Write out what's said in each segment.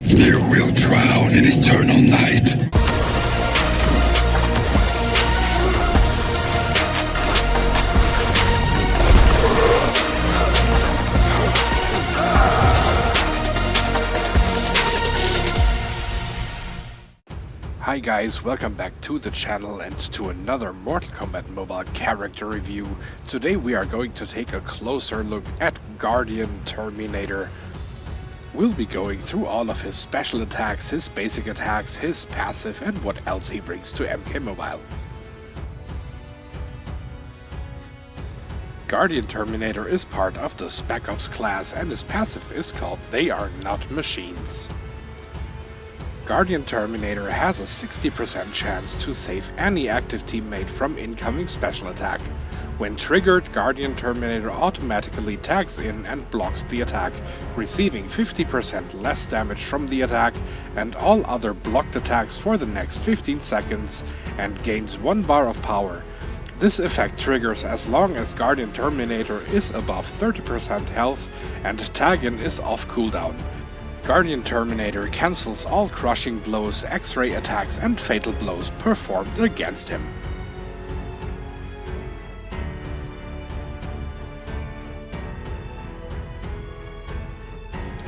You will drown in eternal night. Hi guys, welcome back to the channel and to another Mortal Kombat Mobile character review. Today we are going to take a closer look at Guardian Terminator. We'll be going through all of his special attacks, his basic attacks, his passive and what else he brings to MK Mobile. Guardian Terminator is part of the Spec Ops class and his passive is called They Are Not Machines. Guardian Terminator has a 60% chance to save any active teammate from incoming special attack. When triggered, Guardian Terminator automatically tags in and blocks the attack, receiving 50% less damage from the attack and all other blocked attacks for the next 15 seconds and gains 1 bar of power. This effect triggers as long as Guardian Terminator is above 30% health and tag-in is off cooldown. Guardian Terminator cancels all crushing blows, X-ray attacks and fatal blows performed against him.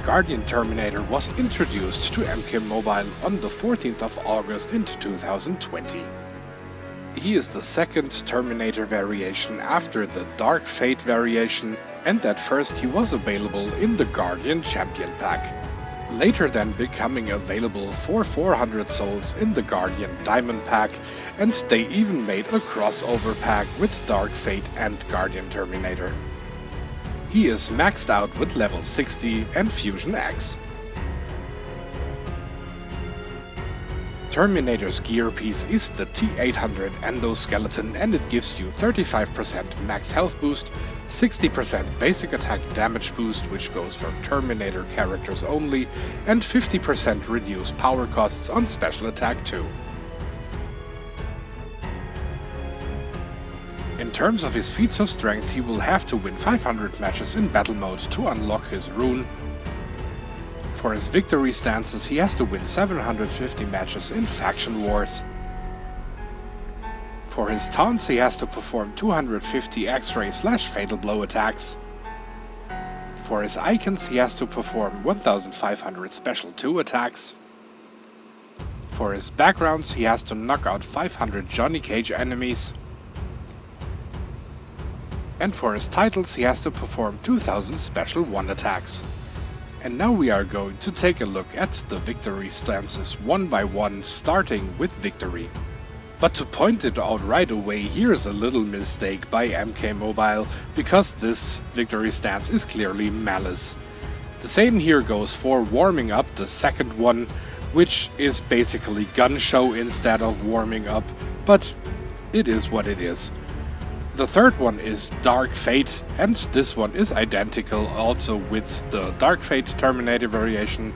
Guardian Terminator was introduced to MK Mobile on the 14th of August in 2020. He is the second Terminator variation after the Dark Fate variation, and at first he was available in the Guardian Champion Pack. Later then becoming available for 400 souls in the Guardian Diamond Pack, and they even made a crossover pack with Dark Fate and Guardian Terminator. He is maxed out with level 60 and Fusion X. Terminator's gear piece is the T800 endoskeleton and it gives you 35% max health boost, 60% basic attack damage boost, which goes for Terminator characters only, and 50% reduced power costs on special attack too. In terms of his feats of strength, he will have to win 500 matches in battle mode to unlock his rune. For his victory stances, he has to win 750 matches in faction wars. For his taunts, he has to perform 250 X-ray/fatal blow attacks. For his icons, he has to perform 1500 special 2 attacks. For his backgrounds, he has to knock out 500 Johnny Cage enemies. And for his titles, he has to perform 2000 special 1 attacks. And now we are going to take a look at the victory stances one by one, starting with victory. But to point it out right away, here's a little mistake by MK Mobile, because this victory stance is clearly Malice. The same here goes for warming up, the second one, which is basically gun show instead of warming up, but it is what it is. The third one is Dark Fate, and this one is identical also with the Dark Fate Terminator variation,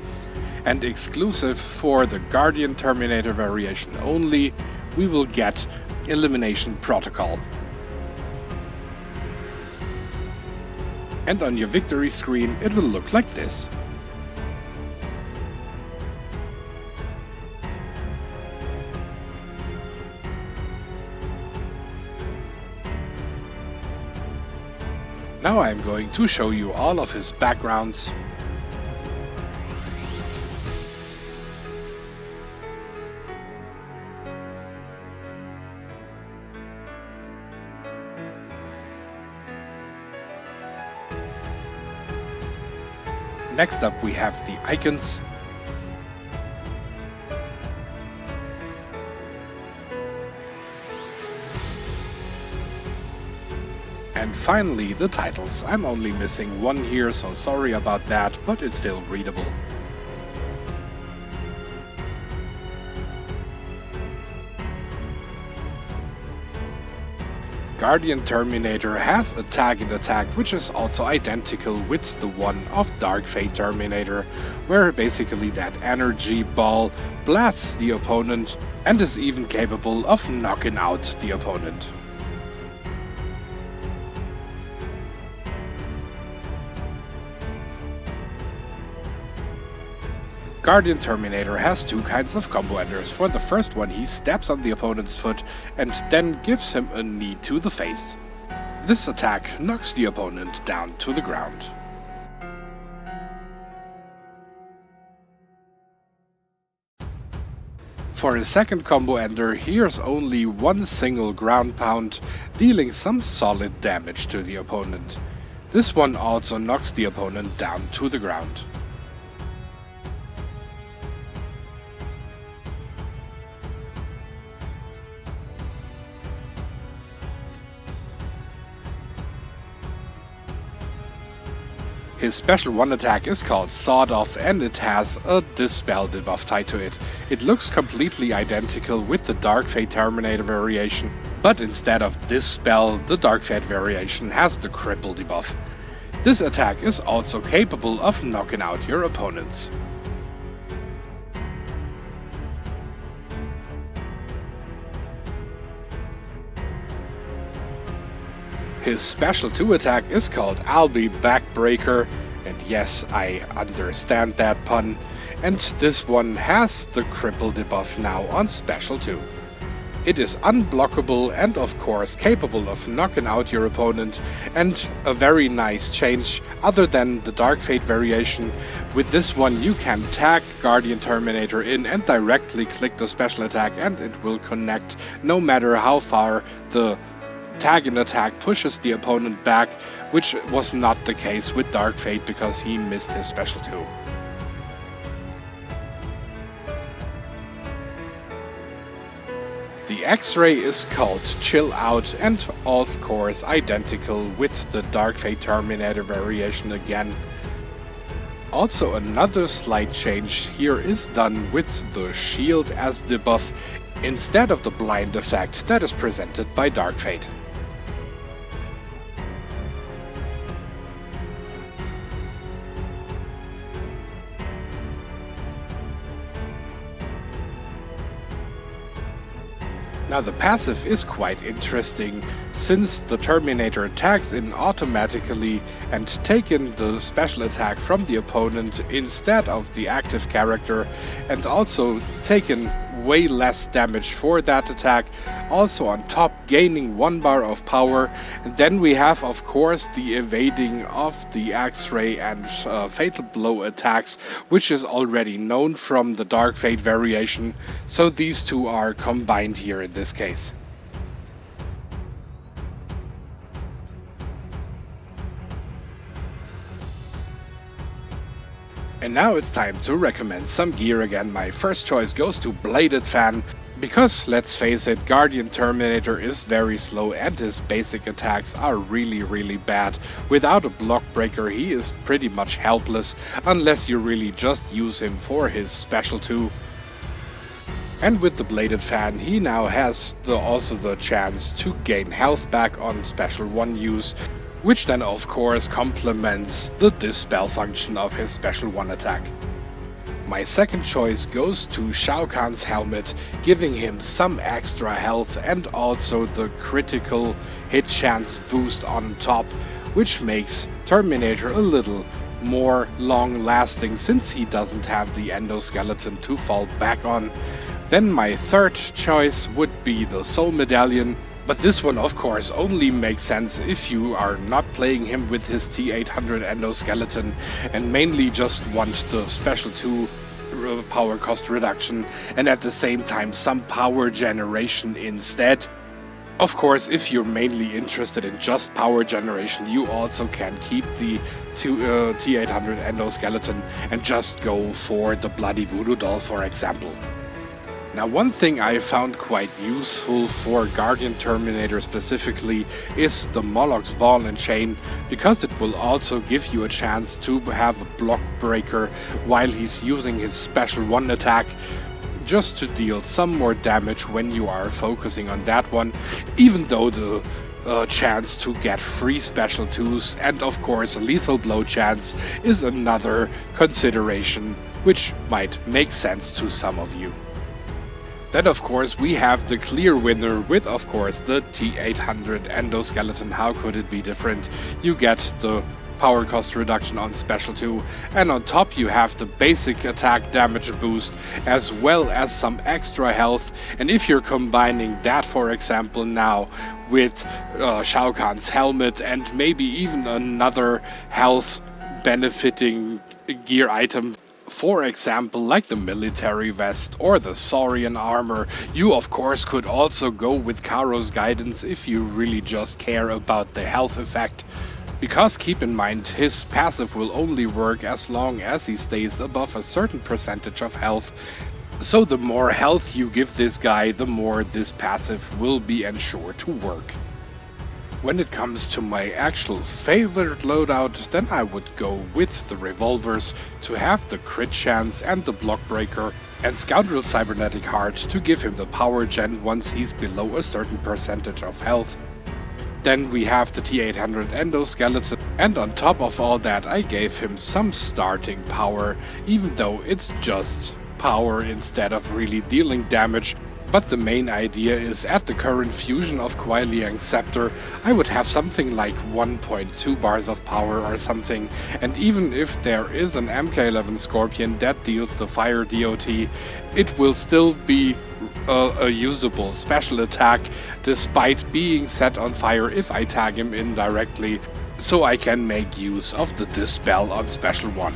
and exclusive for the Guardian Terminator variation only, we will get Elimination Protocol. And on your victory screen it will look like this. Now I am going to show you all of his backgrounds. Next up we have the icons. And finally the titles. I'm only missing one here, so sorry about that, but it's still readable. Guardian Terminator has a target attack which is also identical with the one of Dark Fate Terminator, where basically that energy ball blasts the opponent and is even capable of knocking out the opponent. Guardian Terminator has two kinds of combo enders. For the first one, he steps on the opponent's foot and then gives him a knee to the face. This attack knocks the opponent down to the ground. For his second combo ender, here's only one single ground pound, dealing some solid damage to the opponent. This one also knocks the opponent down to the ground. His special one attack is called Sawed Off and it has a Dispel debuff tied to it. It looks completely identical with the Dark Fate Terminator variation, but instead of Dispel, the Dark Fate variation has the Cripple debuff. This attack is also capable of knocking out your opponents. His special 2 attack is called I'll Be Backbreaker, and yes, I understand that pun, and this one has the cripple debuff now on special 2. It is unblockable and of course capable of knocking out your opponent, and a very nice change other than the Dark Fate variation. With this one you can tag Guardian Terminator in and directly click the special attack and it will connect no matter how far the tag-in attack pushes the opponent back, which was not the case with Dark Fate because he missed his special 2. The X-Ray is called Chill Out and of course identical with the Dark Fate Terminator variation again. Also another slight change here is done with the shield as debuff instead of the blind effect that is presented by Dark Fate. Now the passive is quite interesting, since the Terminator tags in automatically and taking the special attack from the opponent instead of the active character, and also taking way less damage for that attack, also on top gaining 1 bar of power. And then we have of course the evading of the X-Ray and Fatal Blow attacks, which is already known from the Dark Fate variation, so these two are combined here in this case. And now it's time to recommend some gear again. My first choice goes to Bladed Fan, because let's face it, Guardian Terminator is very slow and his basic attacks are really bad. Without a block breaker he is pretty much helpless, unless you really just use him for his special 2. And with the Bladed Fan he now has also the chance to gain health back on special 1 use, which then of course complements the Dispel function of his special 1 attack. My second choice goes to Shao Kahn's helmet, giving him some extra health and also the critical hit chance boost on top, which makes Terminator a little more long lasting since he doesn't have the endoskeleton to fall back on. Then my third choice would be the Soul Medallion, but this one of course only makes sense if you are not playing him with his T800 endoskeleton and mainly just want the special 2 power cost reduction and at the same time some power generation instead. Of course, if you're mainly interested in just power generation, you also can keep the T800 endoskeleton and just go for the Bloody Voodoo Doll, for example. Now, one thing I found quite useful for Guardian Terminator specifically is the Moloch's Ball and Chain, because it will also give you a chance to have a block breaker while he's using his special 1 attack, just to deal some more damage when you are focusing on that one, even though the chance to get free special 2s and of course lethal blow chance is another consideration which might make sense to some of you. Then of course we have the clear winner with of course the T800 endoskeleton. How could it be different? You get the power cost reduction on Special 2, and on top you have the basic attack damage boost as well as some extra health. And if you're combining that, for example, now with Shao Kahn's helmet and maybe even another health benefiting gear item, for example like the military vest or the Saurian armor, you of course could also go with Karo's guidance if you really just care about the health effect. Because keep in mind, his passive will only work as long as he stays above a certain percentage of health. So the more health you give this guy, the more this passive will be ensured to work. When it comes to my actual favorite loadout, then I would go with the revolvers to have the crit chance and the block breaker, and Scoundrel Cybernetic Heart to give him the power gen once he's below a certain percentage of health. Then we have the T-800 Endoskeleton, and on top of all that I gave him some starting power, even though it's just power instead of really dealing damage. But the main idea is at the current fusion of Kuai Liang's Scepter, I would have something like 1.2 bars of power or something, and even if there is an MK11 Scorpion that deals the fire DOT, it will still be a usable special attack despite being set on fire if I tag him indirectly, so I can make use of the Dispel on Special 1.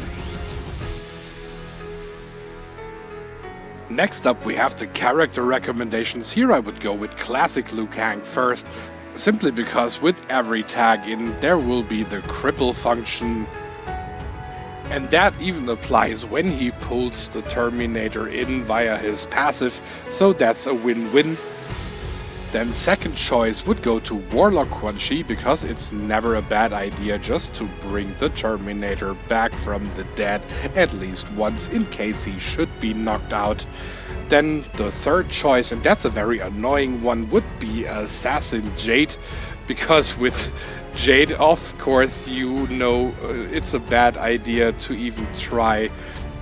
Next up we have the character recommendations. Here I would go with Classic Liu Kang first, simply because with every tag in there will be the cripple function, and that even applies when he pulls the Terminator in via his passive, so that's a win-win. Then second choice would go to Warlock Quan Chi, because it's never a bad idea just to bring the Terminator back from the dead at least once in case he should be knocked out. Then the third choice, and that's a very annoying one, would be Assassin Jade, because with Jade, of course, you know it's a bad idea to even try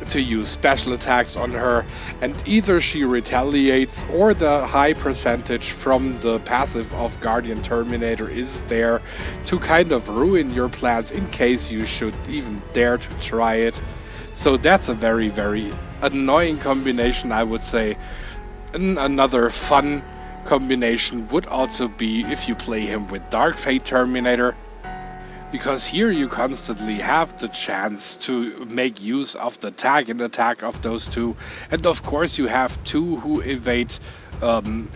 to use special attacks on her, and either she retaliates or the high percentage from the passive of Guardian Terminator is there to kind of ruin your plans in case you should even dare to try it. So that's a very, very annoying combination, I would say. And another fun combination would also be if you play him with Dark Fate Terminator, because here you constantly have the chance to make use of the tag and attack of those two, and of course you have two who evade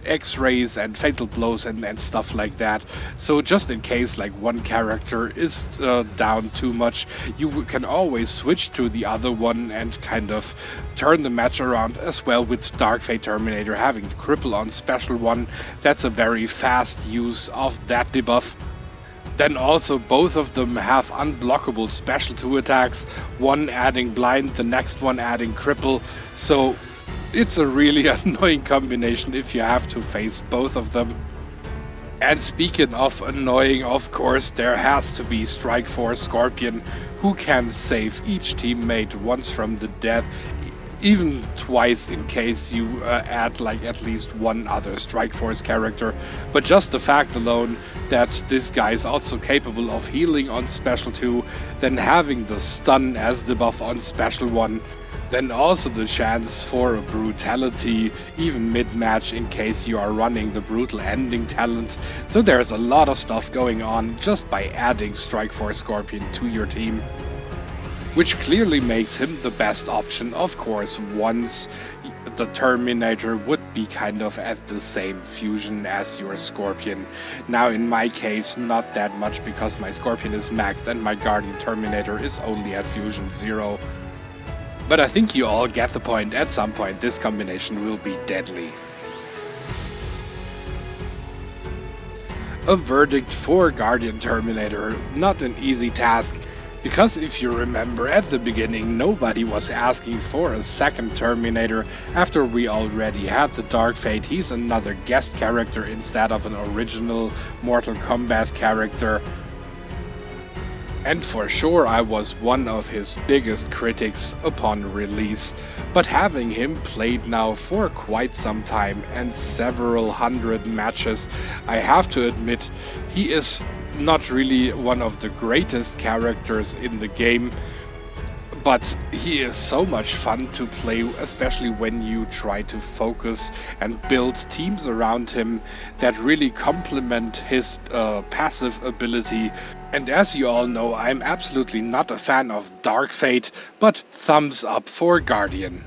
X-rays and fatal blows and stuff like that. So just in case like one character is down too much, you can always switch to the other one and kind of turn the match around as well. With Dark Fate Terminator having the cripple on Special 1, that's a very fast use of that debuff. Then also both of them have unblockable Special 2 attacks, one adding blind, the next one adding cripple, so it's a really annoying combination if you have to face both of them. And speaking of annoying, of course, there has to be Strike Force Scorpion, who can save each teammate once from the death, even twice in case you add like at least one other Strike Force character. But just the fact alone that this guy is also capable of healing on Special 2, then having the stun as the buff on Special 1, then also the chance for a brutality even mid-match in case you are running the brutal ending talent. So there's a lot of stuff going on just by adding Strike Force Scorpion to your team, which clearly makes him the best option, of course, once the Terminator would be kind of at the same fusion as your Scorpion. Now in my case, not that much, because my Scorpion is maxed and my Guardian Terminator is only at fusion 0. But I think you all get the point. At some point this combination will be deadly. A verdict for Guardian Terminator, not an easy task, because if you remember at the beginning nobody was asking for a second Terminator after we already had the Dark Fate. He's another guest character instead of an original Mortal Kombat character. And for sure I was one of his biggest critics upon release, but having him played now for quite some time and several hundred matches, I have to admit he is not really one of the greatest characters in the game, but he is so much fun to play, especially when you try to focus and build teams around him that really complement his passive ability. And as you all know, I'm absolutely not a fan of Dark Fate, but thumbs up for Guardian.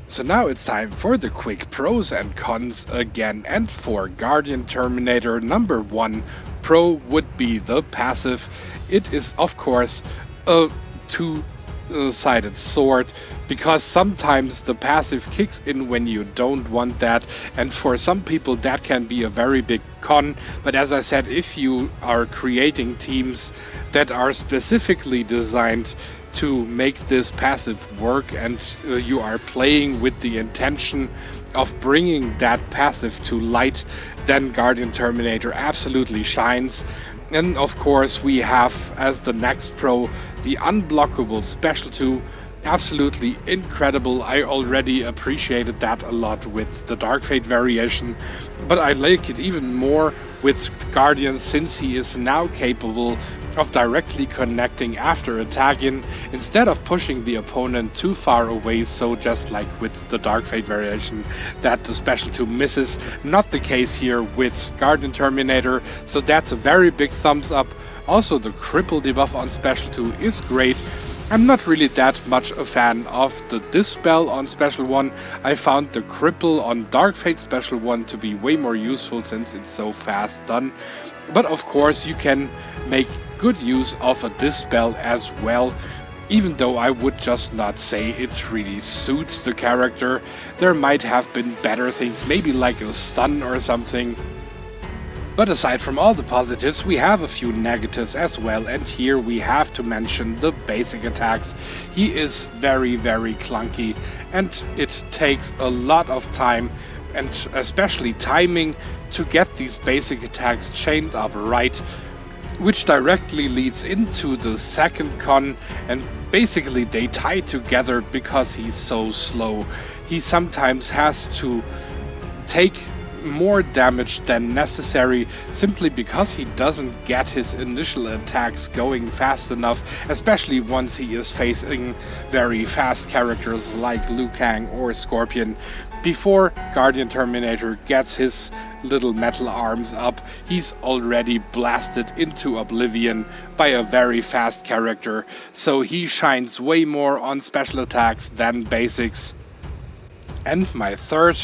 So now it's time for the quick pros and cons again, and for Guardian Terminator, number 1 pro would be the passive. It is of course a two-sided sword, because sometimes the passive kicks in when you don't want that, and for some people that can be a very big con. But as I said, if you are creating teams that are specifically designed to make this passive work, and you are playing with the intention of bringing that passive to light, then Guardian Terminator absolutely shines. And of course we have as the next pro the unblockable special 2. Absolutely incredible. I already appreciated that a lot with the Dark Fate variation, but I like it even more with Guardian, since he is now capable of directly connecting after attacking instead of pushing the opponent too far away, so just like with the Dark Fate variation that the special 2 misses. Not the case here with Guardian Terminator, so that's a very big thumbs up. Also the cripple debuff on special 2 is great. I'm not really that much a fan of the Dispel on Special 1. I found the Cripple on Dark Fate Special 1 to be way more useful since it's so fast done. But of course you can make good use of a Dispel as well, even though I would just not say it really suits the character. There might have been better things, maybe like a stun or something. But aside from all the positives, we have a few negatives as well, and here we have to mention the basic attacks. He is very clunky, and it takes a lot of time, and especially timing, to get these basic attacks chained up right, which directly leads into the second con, and basically they tie together because he's so slow. He sometimes has to take more damage than necessary simply because he doesn't get his initial attacks going fast enough, especially once he is facing very fast characters like Liu Kang or Scorpion. Before Guardian Terminator gets his little metal arms up, he's already blasted into oblivion by a very fast character, so he shines way more on special attacks than basics. And my third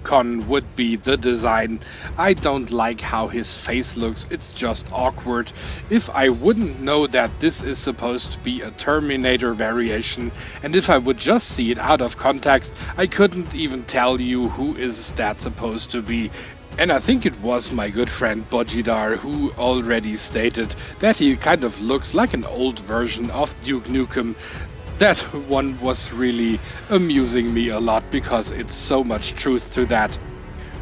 con would be the design. I don't like how his face looks, it's just awkward. If I wouldn't know that this is supposed to be a Terminator variation, and if I would just see it out of context, I couldn't even tell you who is that supposed to be. And I think it was my good friend Bojidar who already stated that he kind of looks like an old version of Duke Nukem. That one was really amusing me a lot because it's so much truth to that.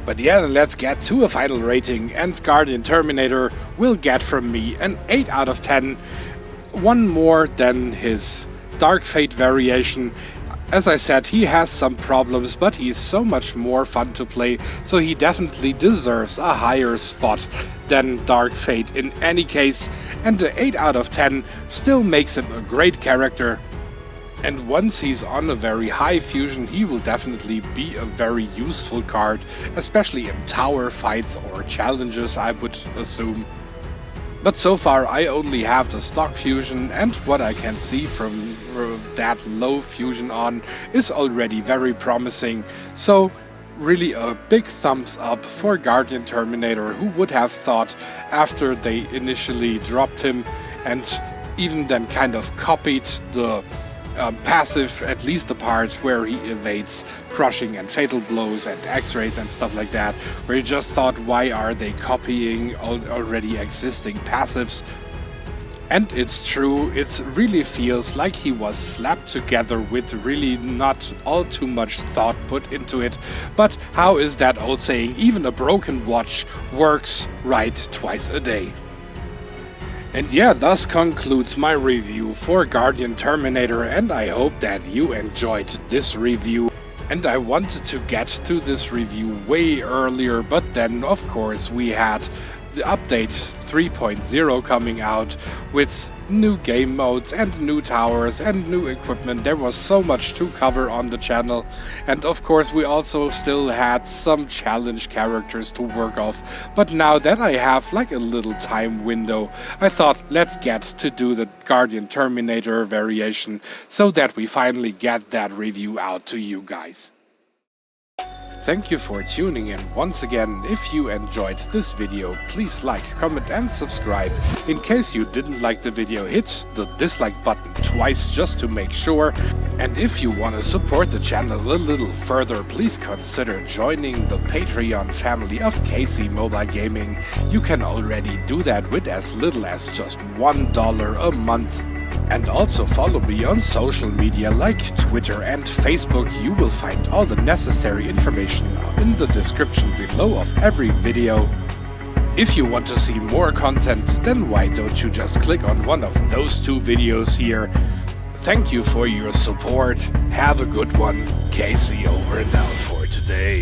But yeah, let's get to a final rating, and Guardian Terminator will get from me an 8 out of 10. One more than his Dark Fate variation. As I said, he has some problems, but he's so much more fun to play, so he definitely deserves a higher spot than Dark Fate in any case, and the 8 out of 10 still makes him a great character. And once he's on a very high fusion, he will definitely be a very useful card, especially in tower fights or challenges, I would assume. But so far I only have the stock fusion, and what I can see from that low fusion on is already very promising. So really a big thumbs up for Guardian Terminator. Who would have thought, after they initially dropped him and even then kind of copied the passive, at least the parts where he evades crushing and fatal blows and x-rays and stuff like that, where you just thought, why are they copying already existing passives? And it's true, it really feels like he was slapped together with really not all too much thought put into it. But how is that old saying, even a broken watch works right twice a day? And yeah, thus concludes my review for Guardian Terminator, and I hope that you enjoyed this review. And I wanted to get to this review way earlier, but then of course we had the update 3.0 coming out with new game modes and new towers and new equipment. There was so much to cover on the channel, and of course we also still had some challenge characters to work off. But now that I have like a little time window, I thought let's get to do the Guardian Terminator variation so that we finally get that review out to you guys. Thank you for tuning in once again. If you enjoyed this video, please like, comment and subscribe. In case you didn't like the video, hit the dislike button twice just to make sure. And if you want to support the channel a little further, please consider joining the Patreon family of KC Mobile Gaming. You can already do that with as little as just $1 a month. And also follow me on social media like Twitter and Facebook. You will find all the necessary information in the description below of every video. If you want to see more content, then why don't you just click on one of those two videos here. Thank you for your support. Have a good one. KC over and out for today.